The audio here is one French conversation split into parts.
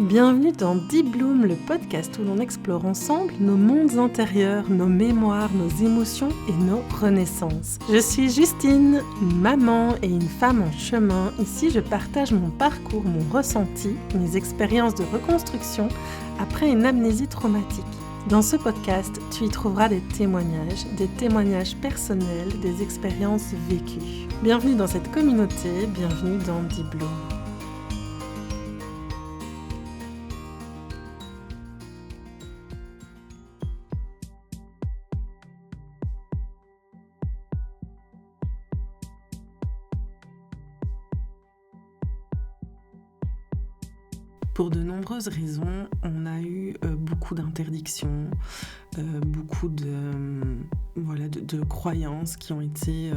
Bienvenue dans Deep Bloom, le podcast où l'on explore ensemble nos mondes intérieurs, nos mémoires, nos émotions et nos renaissances. Je suis Justine, une maman et une femme en chemin. Ici, je partage mon parcours, mon ressenti, mes expériences de reconstruction après une amnésie traumatique. Dans ce podcast, tu y trouveras des témoignages personnels, des expériences vécues. Bienvenue dans cette communauté, bienvenue dans Deep Bloom. Pour de nombreuses raisons, on a eu beaucoup d'interdictions, beaucoup de croyances qui ont été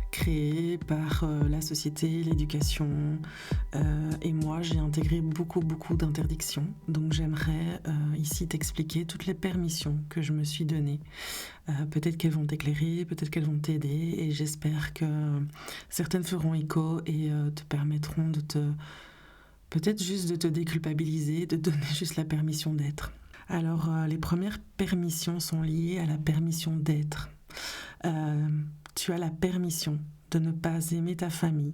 créées par la société, l'éducation. Et moi, j'ai intégré beaucoup d'interdictions. Donc j'aimerais ici t'expliquer toutes les permissions que je me suis données. Peut-être qu'elles vont t'éclairer, peut-être qu'elles vont t'aider. Et j'espère que certaines feront écho et te permettront de peut-être juste de te déculpabiliser, de donner juste la permission d'être. Alors, les premières permissions sont liées à la permission d'être. Tu as la permission de ne pas aimer ta famille.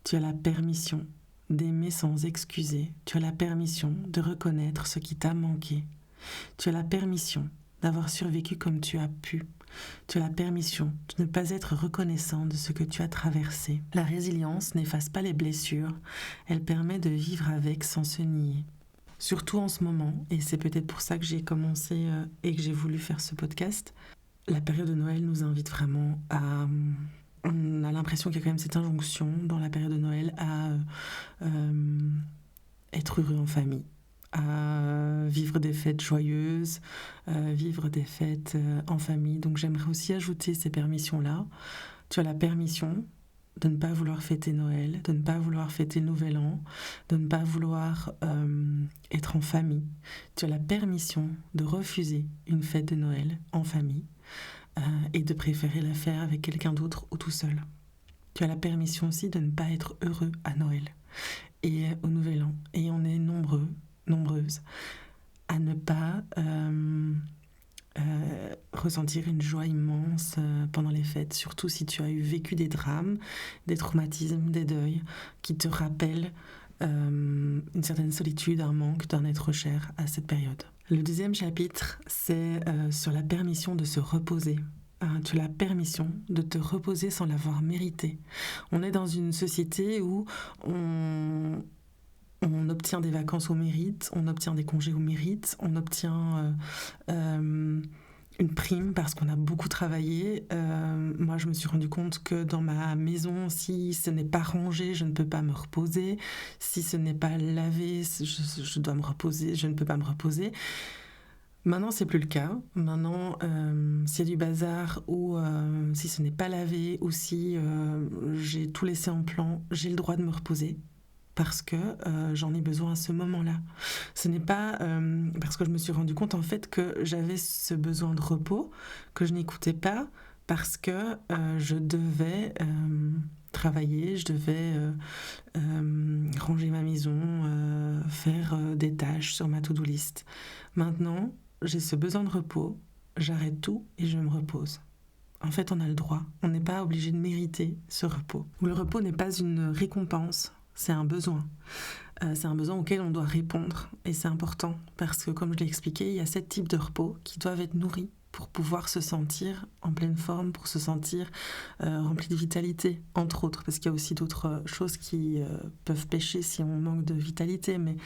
Tu as la permission d'aimer sans excuser. Tu as la permission de reconnaître ce qui t'a manqué. Tu as la permission d'avoir survécu comme tu as pu. Tu as la permission de ne pas être reconnaissant de ce que tu as traversé. La résilience n'efface pas les blessures, elle permet de vivre avec sans se nier. Surtout en ce moment, et c'est peut-être pour ça que j'ai commencé et que j'ai voulu faire ce podcast, la période de Noël nous invite vraiment à... On a l'impression qu'il y a quand même cette injonction dans la période de Noël à être heureux en famille, à vivre des fêtes joyeuses, vivre des fêtes en famille. Donc j'aimerais aussi ajouter ces permissions-là. Tu as la permission de ne pas vouloir fêter Noël, de ne pas vouloir fêter le Nouvel An, de ne pas vouloir être en famille. Tu as la permission de refuser une fête de Noël en famille et de préférer la faire avec quelqu'un d'autre ou tout seul. Tu as la permission aussi de ne pas être heureux à Noël et au Nouvel An. Et on est nombreuses à ne pas ressentir une joie immense pendant les fêtes, surtout si tu as vécu des drames, des traumatismes, des deuils qui te rappellent une certaine solitude, un manque d'un être cher à cette période. Le deuxième chapitre, c'est sur la permission de se reposer. Tu as la permission de te reposer sans l'avoir mérité. On est dans une société où on obtient des vacances au mérite, on obtient des congés au mérite, on obtient une prime parce qu'on a beaucoup travaillé. Moi, je me suis rendu compte que dans ma maison, si ce n'est pas rangé, je ne peux pas me reposer. Si ce n'est pas lavé, je dois me reposer, je ne peux pas me reposer. Maintenant, c'est plus le cas. Maintenant, s'il y a du bazar ou si ce n'est pas lavé ou si j'ai tout laissé en plan, j'ai le droit de me reposer. Parce que j'en ai besoin à ce moment-là. Ce n'est pas parce que je me suis rendu compte en fait que j'avais ce besoin de repos, que je n'écoutais pas parce que je devais travailler, je devais ranger ma maison, faire des tâches sur ma to-do list. Maintenant, j'ai ce besoin de repos, j'arrête tout et je me repose. En fait, on a le droit, on n'est pas obligé de mériter ce repos. Le repos n'est pas une récompense. C'est un besoin. C'est un besoin auquel on doit répondre. Et c'est important parce que, comme je l'ai expliqué, il y a 7 types de repos qui doivent être nourris pour pouvoir se sentir en pleine forme, pour se sentir rempli de vitalité, entre autres. Parce qu'il y a aussi d'autres choses qui peuvent pêcher si on manque de vitalité. Mais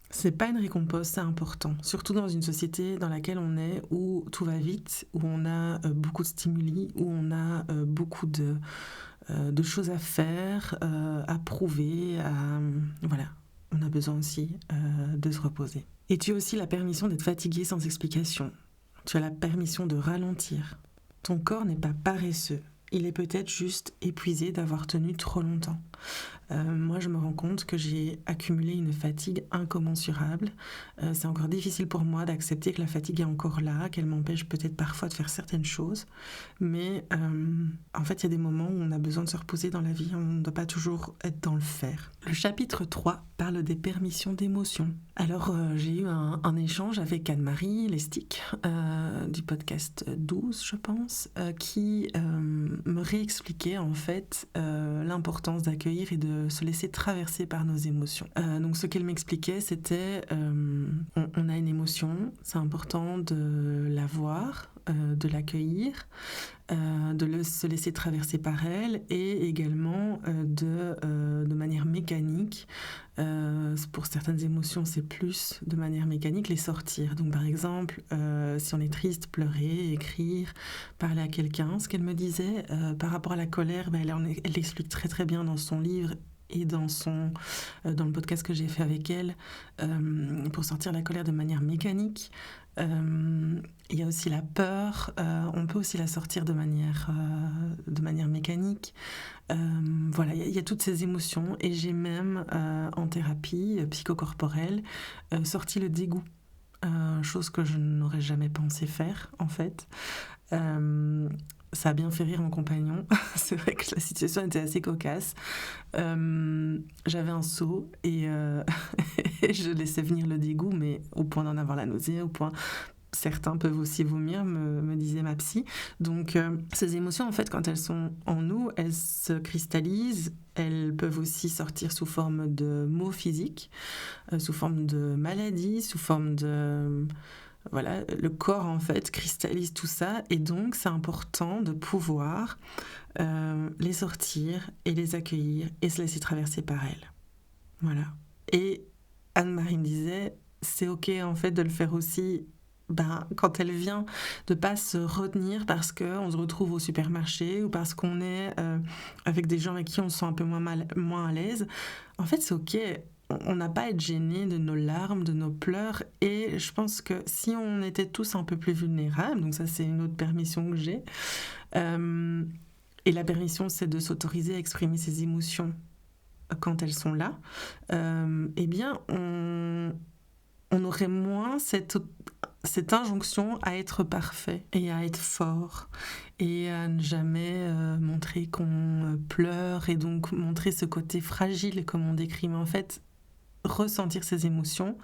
c'est pas une récompense, c'est important. Surtout dans une société dans laquelle on est, où tout va vite, où on a beaucoup de stimuli, où on a beaucoup de choses à faire, à prouver, voilà. On a besoin aussi de se reposer. Et tu as aussi la permission d'être fatigué sans explication. Tu as la permission de ralentir. Ton corps n'est pas paresseux. Il est peut-être juste épuisé d'avoir tenu trop longtemps. Moi, je me rends compte que j'ai accumulé une fatigue incommensurable. C'est encore difficile pour moi d'accepter que la fatigue est encore là, qu'elle m'empêche peut-être parfois de faire certaines choses. Mais en fait, il y a des moments où on a besoin de se reposer dans la vie. On ne doit pas toujours être dans le faire. Le chapitre 3 parle des permissions d'émotion. Alors, j'ai eu un échange avec Anne-Marie Lestic, du podcast 12, je pense, qui me réexpliquait en fait l'importance d'accueillir et de se laisser traverser par nos émotions. Donc ce qu'elle m'expliquait, c'était on a une émotion, c'est important de la voir, de l'accueillir, se laisser traverser par elle et également de manière mécanique. Pour certaines émotions, c'est plus de manière mécanique les sortir. Donc par exemple, si on est triste, pleurer, écrire, parler à quelqu'un. Ce qu'elle me disait par rapport à la colère, elle l'explique très très bien dans son livre et dans le podcast que j'ai fait avec elle, pour sortir la colère de manière mécanique. Il y a aussi la peur, on peut aussi la sortir de manière mécanique. Voilà, il y a toutes ces émotions et j'ai même en thérapie psychocorporelle sorti le dégoût, chose que je n'aurais jamais pensé faire en fait. Ça a bien fait rire mon compagnon. C'est vrai que la situation était assez cocasse. J'avais un seau et je laissais venir le dégoût, mais au point d'en avoir la nausée, au point... Certains peuvent aussi vomir, me disait ma psy. Donc, ces émotions, en fait, quand elles sont en nous, elles se cristallisent. Elles peuvent aussi sortir sous forme de maux physiques, sous forme de maladies, sous forme de... Voilà, le corps, en fait, cristallise tout ça. Et donc, c'est important de pouvoir les sortir et les accueillir et se laisser traverser par elles. Voilà. Et Anne-Marie me disait, c'est OK, en fait, de le faire aussi... quand elle vient, de pas se retenir parce qu'on se retrouve au supermarché ou parce qu'on est avec des gens avec qui on se sent un peu moins à l'aise. En fait, c'est OK. On n'a pas à être gêné de nos larmes, de nos pleurs. Et je pense que si on était tous un peu plus vulnérables, donc ça c'est une autre permission que j'ai, et la permission c'est de s'autoriser à exprimer ses émotions quand elles sont là, eh bien on aurait moins cette injonction à être parfait et à être fort et à ne jamais montrer qu'on pleure et donc montrer ce côté fragile comme on décrit. Mais en fait, ressentir ses émotions,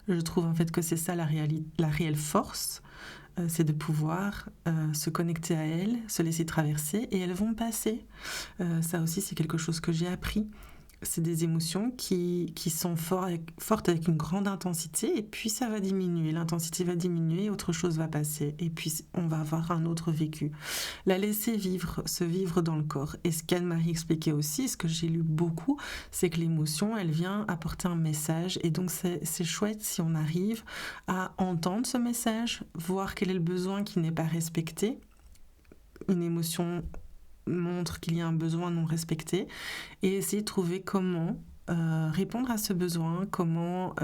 je trouve en fait que c'est ça la réelle force, c'est de pouvoir se connecter à elles, se laisser traverser et elles vont passer. Ça aussi, c'est quelque chose que j'ai appris. C'est des émotions qui sont fortes avec une grande intensité et puis ça va diminuer, l'intensité va diminuer, autre chose va passer et puis on va avoir un autre vécu. La laisser se vivre dans le corps. Et ce qu'Anne-Marie expliquait aussi, ce que j'ai lu beaucoup, c'est que l'émotion, elle vient apporter un message et donc c'est chouette si on arrive à entendre ce message, voir quel est le besoin qui n'est pas respecté. Une émotion montre qu'il y a un besoin non respecté et essayer de trouver comment répondre à ce besoin, comment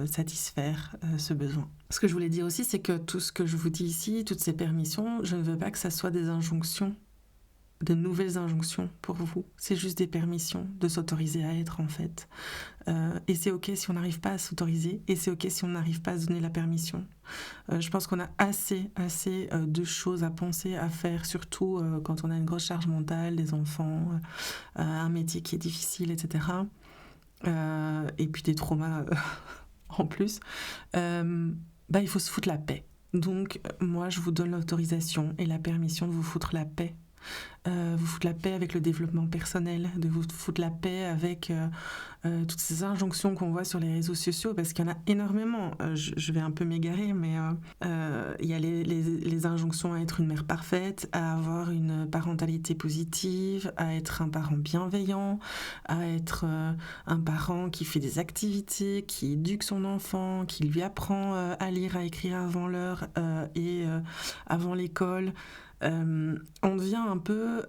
satisfaire ce besoin. Ce que je voulais dire aussi, c'est que tout ce que je vous dis ici, toutes ces permissions, je ne veux pas que ça soit des injonctions, de nouvelles injonctions pour vous. C'est juste des permissions de s'autoriser à être en fait. Et c'est OK si on n'arrive pas à s'autoriser et c'est OK si on n'arrive pas à se donner la permission. Je pense qu'on a assez de choses à penser, à faire, surtout quand on a une grosse charge mentale, des enfants, un métier qui est difficile, etc. Et puis des traumas en plus. Il faut se foutre la paix. Donc moi je vous donne l'autorisation et la permission de vous foutre la paix. Vous foutre la paix avec le développement personnel, de vous foutre la paix avec toutes ces injonctions qu'on voit sur les réseaux sociaux, parce qu'il y en a énormément. Je vais un peu m'égarer, mais il y a les injonctions à être une mère parfaite, à avoir une parentalité positive, à être un parent bienveillant, à être un parent qui fait des activités, qui éduque son enfant, qui lui apprend à lire, à écrire avant l'heure et avant l'école. On devient un peu,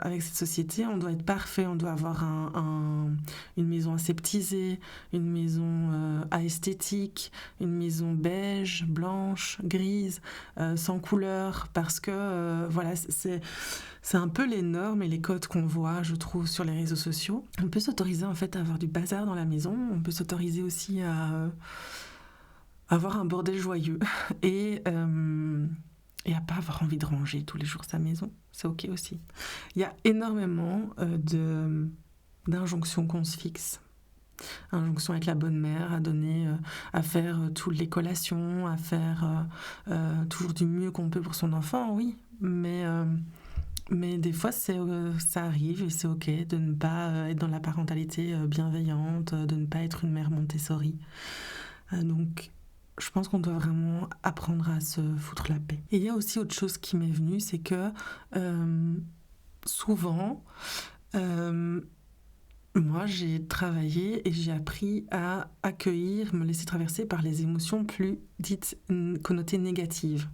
avec cette société, on doit être parfait, on doit avoir une maison aseptisée, une maison esthétique, une maison beige, blanche, grise, sans couleur, parce que voilà, c'est un peu les normes et les codes qu'on voit, je trouve, sur les réseaux sociaux. On peut s'autoriser en fait à avoir du bazar dans la maison, on peut s'autoriser aussi à avoir un bordel joyeux et à pas avoir envie de ranger tous les jours sa maison, c'est ok aussi. Il y a énormément d'injonctions qu'on se fixe. Injonction avec la bonne mère, à donner, à faire toutes les collations, à faire toujours du mieux qu'on peut pour son enfant, oui, mais des fois ça arrive et c'est ok de ne pas être dans la parentalité bienveillante, de ne pas être une mère Montessori. Donc je pense qu'on doit vraiment apprendre à se foutre la paix. Et il y a aussi autre chose qui m'est venue, c'est que souvent, moi j'ai travaillé et j'ai appris à accueillir, me laisser traverser par les émotions plus dites connotées négatives.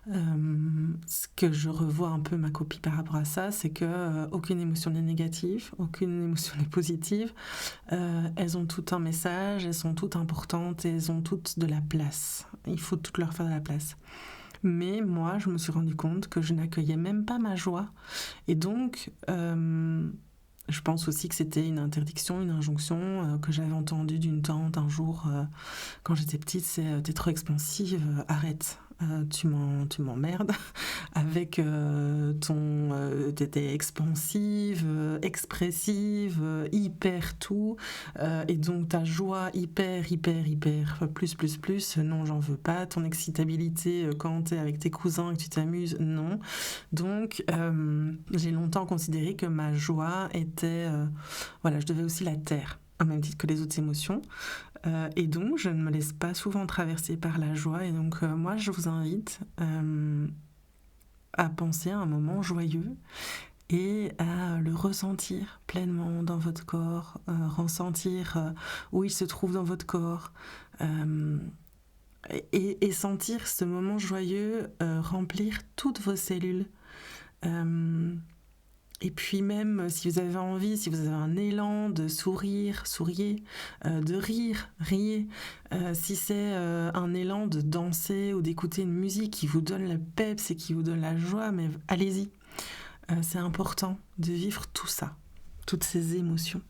Ce que je revois un peu ma copie par rapport à ça, c'est que aucune émotion n'est négative, aucune émotion n'est positive. Elles ont toutes un message, elles sont toutes importantes et elles ont toutes de la place. Il faut toutes leur faire de la place. Mais moi, je me suis rendu compte que je n'accueillais même pas ma joie. Et donc, je pense aussi que c'était une interdiction, une injonction que j'avais entendue d'une tante un jour quand j'étais petite, c'est t'es trop expansive, arrête. Tu m'emmerdes avec t'étais expansive, expressive, hyper tout, et donc ta joie hyper, plus, non j'en veux pas, ton excitabilité quand t'es avec tes cousins et que tu t'amuses, non. Donc j'ai longtemps considéré que ma joie était, voilà, je devais aussi la taire, au même titre que les autres émotions. Et donc, je ne me laisse pas souvent traverser par la joie. Et donc, moi, je vous invite à penser à un moment joyeux et à le ressentir pleinement dans votre corps, ressentir où il se trouve dans votre corps, et sentir ce moment joyeux remplir toutes vos cellules. Et puis même, si vous avez envie, si vous avez un élan de sourire, souriez, de rire, riez. Si c'est un élan de danser ou d'écouter une musique qui vous donne le peps et qui vous donne la joie, mais allez-y. C'est important de vivre tout ça, toutes ces émotions.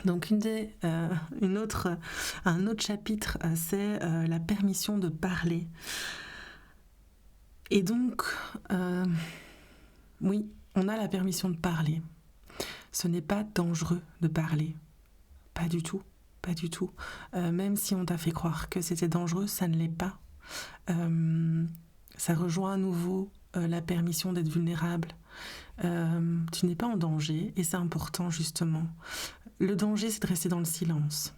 Donc un autre chapitre, c'est la permission de parler. Et donc, oui, on a la permission de parler. Ce n'est pas dangereux de parler. Pas du tout, pas du tout. Même si on t'a fait croire que c'était dangereux, ça ne l'est pas. Ça rejoint à nouveau la permission d'être vulnérable. Tu n'es pas en danger et c'est important justement. Le danger, c'est de rester dans le silence.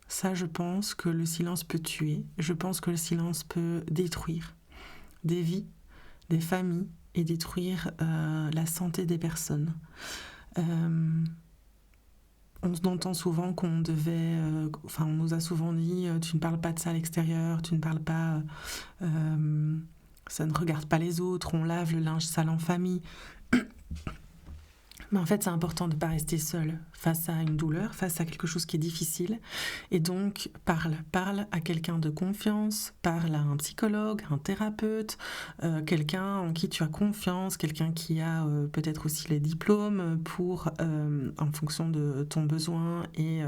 Ça, je pense que le silence peut tuer. Je pense que le silence peut détruire des vies, des familles, et détruire la santé des personnes. On entend souvent qu'on devait... on nous a souvent dit tu ne parles pas de ça à l'extérieur, tu ne parles pas... ça ne regarde pas les autres, on lave le linge sale en famille. Mais en fait, c'est important de ne pas rester seul face à une douleur, face à quelque chose qui est difficile. Et donc, parle à quelqu'un de confiance, parle à un psychologue, un thérapeute, quelqu'un en qui tu as confiance, quelqu'un qui a peut-être aussi les diplômes en fonction de ton besoin et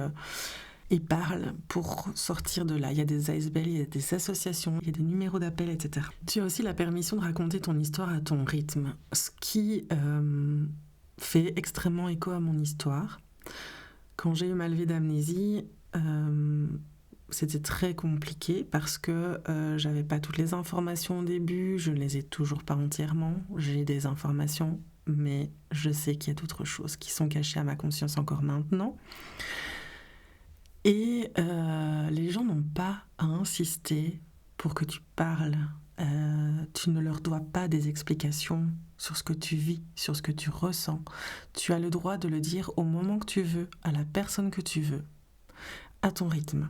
parle pour sortir de là. Il y a des ASBL, il y a des associations, il y a des numéros d'appel, etc. Tu as aussi la permission de raconter ton histoire à ton rythme, ce qui... fait extrêmement écho à mon histoire. Quand j'ai eu ma levée d'amnésie, c'était très compliqué parce que j'avais pas toutes les informations au début, je ne les ai toujours pas entièrement. J'ai des informations, mais je sais qu'il y a d'autres choses qui sont cachées à ma conscience encore maintenant. Et les gens n'ont pas à insister pour que tu parles. Tu ne leur dois pas des explications sur ce que tu vis, sur ce que tu ressens. Tu as le droit de le dire au moment que tu veux, à la personne que tu veux, à ton rythme.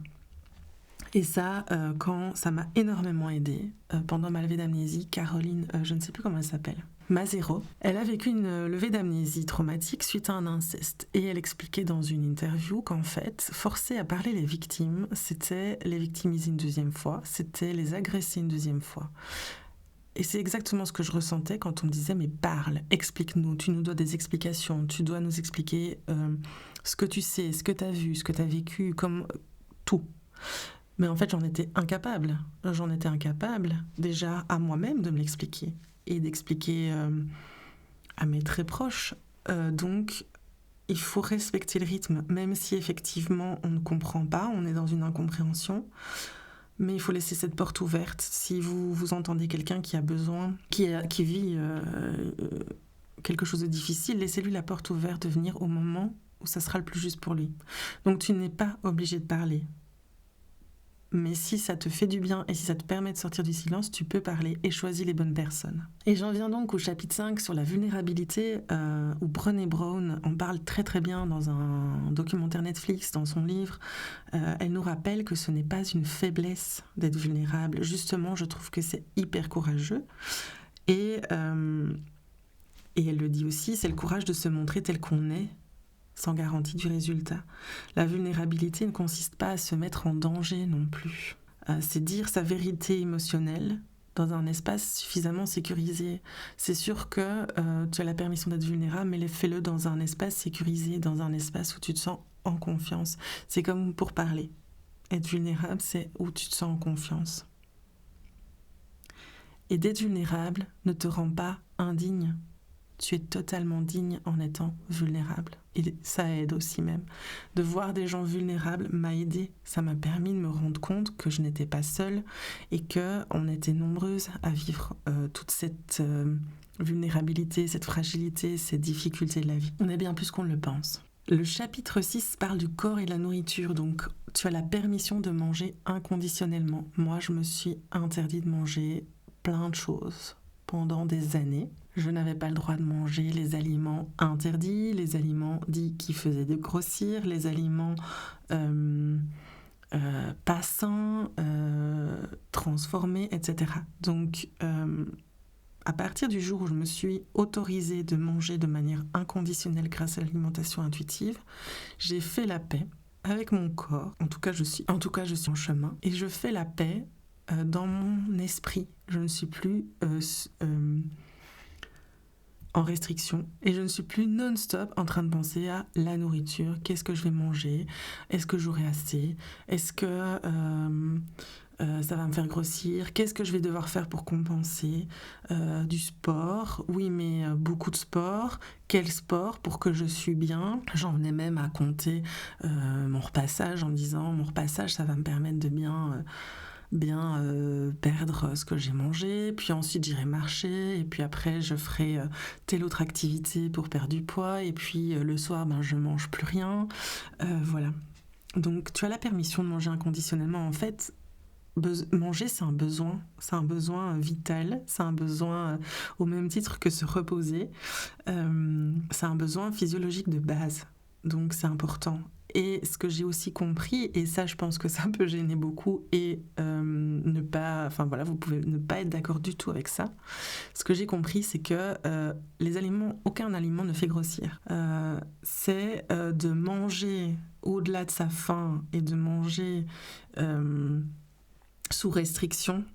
Et ça, quand ça m'a énormément aidée, pendant ma levée d'amnésie, Caroline, je ne sais plus comment elle s'appelle, Mazero, elle a vécu une levée d'amnésie traumatique suite à un inceste. Et elle expliquait dans une interview qu'en fait, forcer à parler les victimes, c'était les victimiser une deuxième fois, c'était les agresser une deuxième fois. Et c'est exactement ce que je ressentais quand on me disait « mais parle, explique-nous, tu nous dois des explications, tu dois nous expliquer ce que tu sais, ce que tu as vu, ce que tu as vécu, comme tout ». Mais en fait, j'en étais incapable. J'en étais incapable, déjà à moi-même, de me l'expliquer et d'expliquer à mes très proches. Donc, il faut respecter le rythme, même si effectivement on ne comprend pas, on est dans une incompréhension. Mais il faut laisser cette porte ouverte. Si vous entendez quelqu'un qui a besoin, qui vit quelque chose de difficile, laissez-lui la porte ouverte de venir au moment où ça sera le plus juste pour lui. Donc tu n'es pas obligé de parler. Mais si ça te fait du bien et si ça te permet de sortir du silence, tu peux parler et choisis les bonnes personnes. Et j'en viens donc au chapitre 5 sur la vulnérabilité, où Brené Brown en parle très très bien dans un documentaire Netflix, dans son livre. Elle nous rappelle que ce n'est pas une faiblesse d'être vulnérable. Justement, je trouve que c'est hyper courageux. Et elle le dit aussi, c'est le courage de se montrer tel qu'on est, sans garantie du résultat. La vulnérabilité ne consiste pas à se mettre en danger non plus. C'est dire sa vérité émotionnelle dans un espace suffisamment sécurisé. C'est sûr que tu as la permission d'être vulnérable, mais fais-le dans un espace sécurisé, dans un espace où tu te sens en confiance. C'est comme pour parler. Être vulnérable, c'est où tu te sens en confiance. Et d'être vulnérable ne te rend pas indigne. Tu es totalement digne en étant vulnérable. Et ça aide aussi même. De voir des gens vulnérables m'a aidé. Ça m'a permis de me rendre compte que je n'étais pas seule et qu'on était nombreuses à vivre toute cette vulnérabilité, cette fragilité, ces difficultés de la vie. On est bien plus qu'on le pense. Le chapitre 6 parle du corps et de la nourriture. Donc, tu as la permission de manger inconditionnellement. Moi, je me suis interdit de manger plein de choses pendant des années. Je n'avais pas le droit de manger les aliments interdits, les aliments dits qui faisaient de grossir, les aliments pas sains, transformés, etc. Donc, à partir du jour où je me suis autorisée de manger de manière inconditionnelle grâce à l'alimentation intuitive, j'ai fait la paix avec mon corps. En tout cas, je suis en chemin. Et je fais la paix dans mon esprit. Je ne suis plus en restriction et je ne suis plus non-stop en train de penser à la nourriture. Qu'est-ce que je vais manger? Est-ce que j'aurai assez? Est-ce que ça va me faire grossir? Qu'est-ce que je vais devoir faire pour compenser? Du sport? Oui, mais beaucoup de sport. Quel sport pour que je suis bien? J'en venais même à compter mon repassage en me disant mon repassage, ça va me permettre de bien perdre ce que j'ai mangé, puis ensuite j'irai marcher, et puis après je ferai telle autre activité pour perdre du poids, et puis le soir je mange plus rien, voilà. Donc tu as la permission de manger inconditionnellement. En fait, manger c'est un besoin vital, c'est un besoin au même titre que se reposer, c'est un besoin physiologique de base, donc c'est important. Et ce que j'ai aussi compris, et ça je pense que ça peut gêner beaucoup et vous pouvez ne pas être d'accord du tout avec ça. Ce que j'ai compris, c'est que aucun aliment ne fait grossir. C'est de manger au-delà de sa faim et de manger sous restriction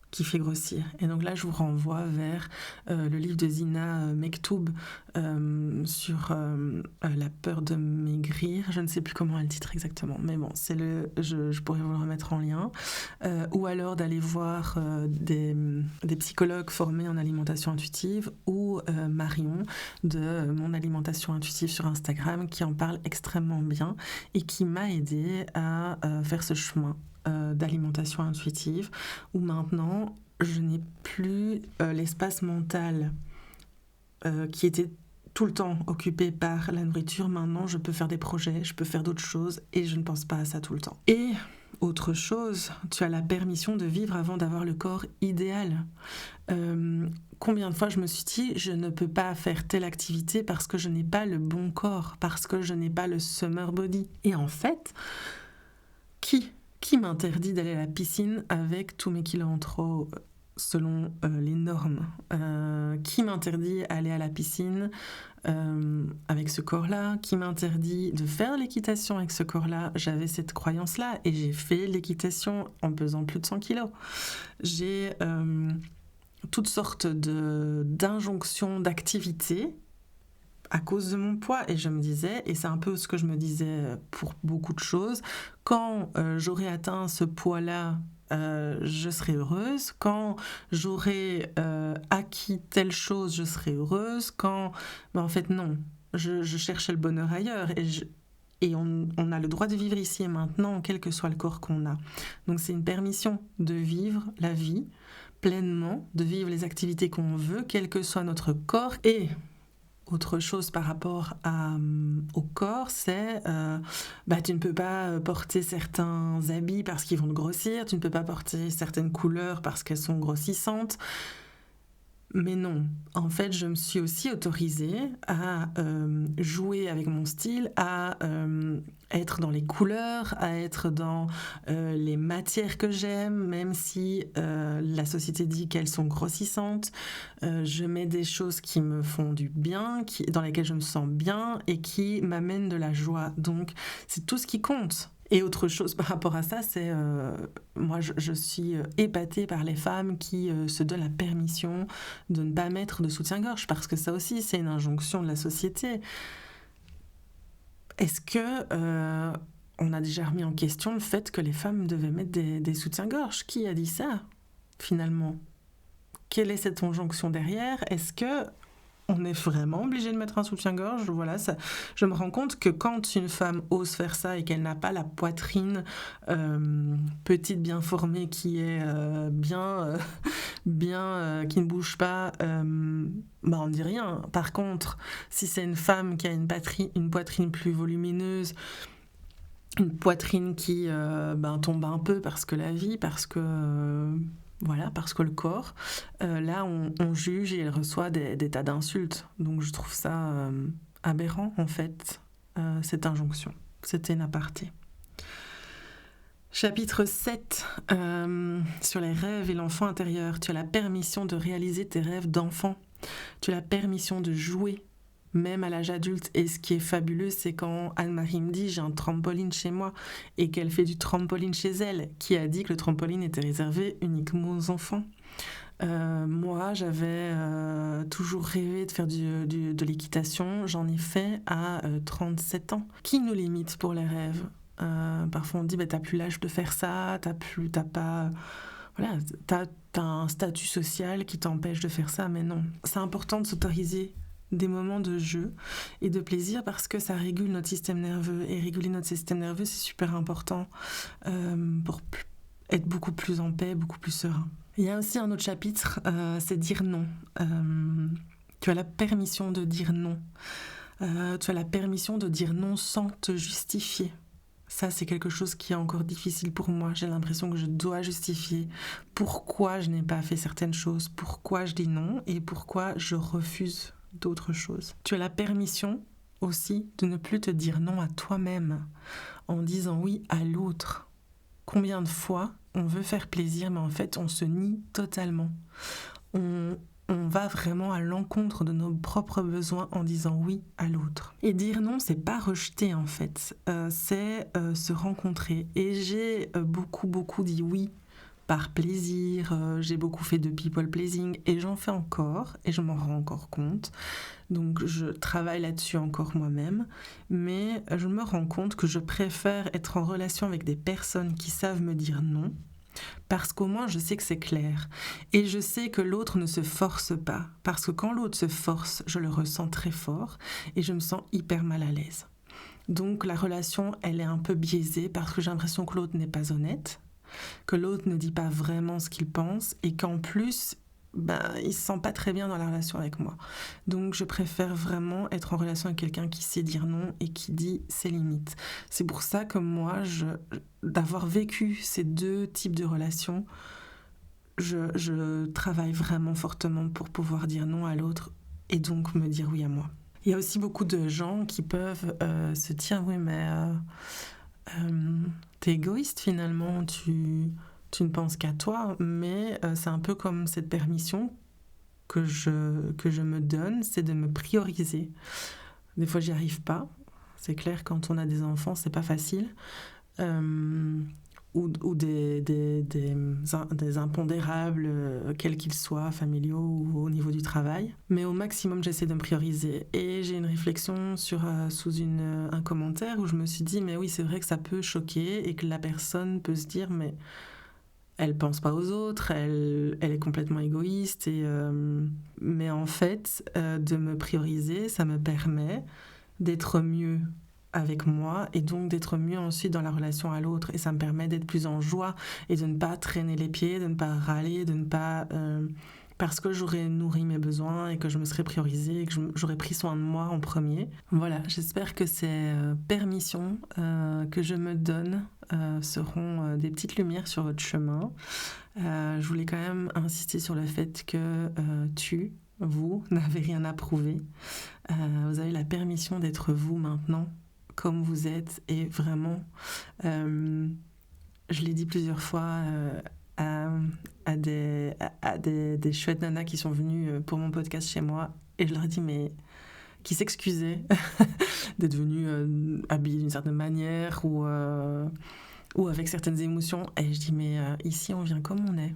qui fait grossir. Et donc là, je vous renvoie vers le livre de Zina Mektoub sur la peur de maigrir. Je ne sais plus comment elle le titre exactement, mais bon, je pourrais vous le remettre en lien. Ou alors d'aller voir des psychologues formés en alimentation intuitive, ou Marion de Mon Alimentation Intuitive sur Instagram, qui en parle extrêmement bien et qui m'a aidée à faire ce chemin d'alimentation intuitive, où maintenant je n'ai plus l'espace mental qui était tout le temps occupé par la nourriture. Maintenant je peux faire des projets, je peux faire d'autres choses et je ne pense pas à ça tout le temps. Et autre chose, tu as la permission de vivre avant d'avoir le corps idéal. Combien de fois je me suis dit je ne peux pas faire telle activité parce que je n'ai pas le bon corps, parce que je n'ai pas le summer body. Et en fait, qui Qui m'interdit d'aller à la piscine avec tous mes kilos en trop selon les normes? Qui m'interdit d'aller à la piscine avec ce corps-là? Qui m'interdit de faire l'équitation avec ce corps-là? J'avais cette croyance-là et j'ai fait l'équitation en pesant plus de 100 kilos. J'ai toutes sortes d'injonctions d'activités à cause de mon poids, et je me disais, et c'est un peu ce que je me disais pour beaucoup de choses, quand j'aurai atteint ce poids-là, je serai heureuse. Quand j'aurai acquis telle chose, je serai heureuse. Ben, en fait, non. Je cherchais le bonheur ailleurs. Et on a le droit de vivre ici et maintenant, quel que soit le corps qu'on a. Donc c'est une permission de vivre la vie pleinement, de vivre les activités qu'on veut, quel que soit notre corps. Et autre chose par rapport au corps, c'est tu ne peux pas porter certains habits parce qu'ils vont te grossir, tu ne peux pas porter certaines couleurs parce qu'elles sont grossissantes. Mais non, en fait, je me suis aussi autorisée à jouer avec mon style, à être dans les couleurs, à être dans les matières que j'aime, même si la société dit qu'elles sont grossissantes. Je mets des choses qui me font du bien, dans lesquelles je me sens bien et qui m'amènent de la joie. Donc, c'est tout ce qui compte. Et autre chose par rapport à ça, c'est moi je suis épatée par les femmes qui se donnent la permission de ne pas mettre de soutien-gorge, parce que ça aussi c'est une injonction de la société. Est-ce que on a déjà remis en question le fait que les femmes devaient mettre des soutiens-gorge? Qui a dit ça finalement? Quelle est cette injonction derrière? Est-ce que on est vraiment obligé de mettre un soutien-gorge? Voilà, ça, je me rends compte que quand une femme ose faire ça et qu'elle n'a pas la poitrine petite, bien formée, qui est qui ne bouge pas, on ne dit rien. Par contre, si c'est une femme qui a une poitrine plus volumineuse, une poitrine qui tombe un peu parce que la vie, parce que le corps, là on juge et elle reçoit des tas d'insultes. Donc je trouve ça aberrant en fait, cette injonction. C'était une aparté. Chapitre 7, sur les rêves et l'enfant intérieur. Tu as la permission de réaliser tes rêves d'enfant. Tu as la permission de jouer, même à l'âge adulte. Et ce qui est fabuleux, c'est quand Anne-Marie me dit « j'ai un trampoline chez moi » et qu'elle fait du trampoline chez elle. Qui a dit que le trampoline était réservé uniquement aux enfants? Moi, j'avais toujours rêvé de faire de l'équitation. J'en ai fait à 37 ans. Qui nous limite pour les rêves? Parfois on dit t'as plus l'âge de faire ça, t'as un statut social qui t'empêche de faire ça, mais non. C'est important de s'autoriser des moments de jeu et de plaisir parce que ça régule notre système nerveux, et réguler notre système nerveux c'est super important pour être beaucoup plus en paix, beaucoup plus serein. Il y a aussi un autre chapitre, c'est dire non. Tu as la permission de dire non. Tu as la permission de dire non sans te justifier. Ça, c'est quelque chose qui est encore difficile pour moi. J'ai l'impression que je dois justifier pourquoi je n'ai pas fait certaines choses, pourquoi je dis non et pourquoi je refuse d'autres choses. Tu as la permission aussi de ne plus te dire non à toi-même en disant oui à l'autre. Combien de fois on veut faire plaisir, mais en fait, on se nie totalement. On va vraiment à l'encontre de nos propres besoins en disant oui à l'autre. Et dire non, c'est pas rejeter en fait, c'est se rencontrer. Et j'ai beaucoup dit oui par plaisir, j'ai beaucoup fait de people pleasing et j'en fais encore et je m'en rends encore compte. Donc je travaille là-dessus encore moi-même, mais je me rends compte que je préfère être en relation avec des personnes qui savent me dire non, parce qu'au moins je sais que c'est clair et je sais que l'autre ne se force pas, parce que quand l'autre se force, je le ressens très fort et je me sens hyper mal à l'aise. Donc la relation, elle est un peu biaisée parce que j'ai l'impression que l'autre n'est pas honnête, que l'autre ne dit pas vraiment ce qu'il pense et qu'en plus il se sent pas très bien dans la relation avec moi. Donc je préfère vraiment être en relation avec quelqu'un qui sait dire non et qui dit ses limites. C'est pour ça que moi, d'avoir vécu ces deux types de relations, je travaille vraiment fortement pour pouvoir dire non à l'autre et donc me dire oui à moi. Il y a aussi beaucoup de gens qui peuvent se dire oui mais t'es égoïste finalement, tu ne penses qu'à toi, mais c'est un peu comme cette permission que je me donne, c'est de me prioriser. Des fois, j'y arrive pas. C'est clair, quand on a des enfants, c'est pas facile. Ou des impondérables, quels qu'ils soient, familiaux ou au niveau du travail. Mais au maximum, j'essaie de me prioriser. Et j'ai une réflexion sous un commentaire où je me suis dit, mais oui, c'est vrai que ça peut choquer et que la personne peut se dire, mais elle pense pas aux autres, elle est complètement égoïste. Mais en fait, de me prioriser, ça me permet d'être mieux avec moi et donc d'être mieux ensuite dans la relation à l'autre, et ça me permet d'être plus en joie et de ne pas traîner les pieds, de ne pas râler, de ne pas parce que j'aurais nourri mes besoins et que je me serais priorisée et que j'aurais pris soin de moi en premier. Voilà, j'espère que ces permissions que je me donne seront des petites lumières sur votre chemin. Je voulais quand même insister sur le fait que vous n'avez rien à prouver. Vous avez la permission d'être vous maintenant, comme vous êtes, et vraiment, je l'ai dit plusieurs fois à des chouettes nanas qui sont venues pour mon podcast chez moi, et je leur ai dit, mais qui s'excusaient d'être venues habillées d'une certaine manière ou avec certaines émotions, et je dis, mais ici on vient comme on est.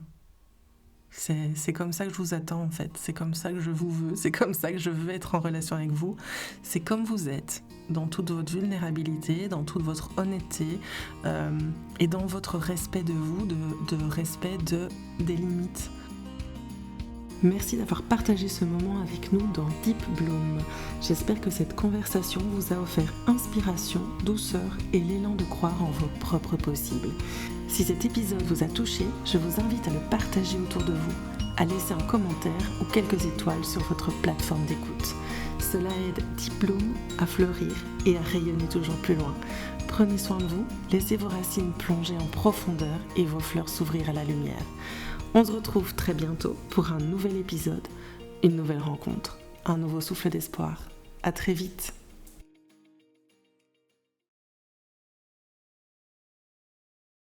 C'est comme ça que je vous attends en fait, c'est comme ça que je vous veux, c'est comme ça que je veux être en relation avec vous, c'est comme vous êtes, dans toute votre vulnérabilité, dans toute votre honnêteté et dans votre respect de vous, de respect des limites. Merci d'avoir partagé ce moment avec nous dans Deep Bloom. J'espère que cette conversation vous a offert inspiration, douceur et l'élan de croire en vos propres possibles. Si cet épisode vous a touché, je vous invite à le partager autour de vous, à laisser un commentaire ou quelques étoiles sur votre plateforme d'écoute. Cela aide Deep Bloom à fleurir et à rayonner toujours plus loin. Prenez soin de vous, laissez vos racines plonger en profondeur et vos fleurs s'ouvrir à la lumière. On se retrouve très bientôt pour un nouvel épisode, une nouvelle rencontre, un nouveau souffle d'espoir. À très vite.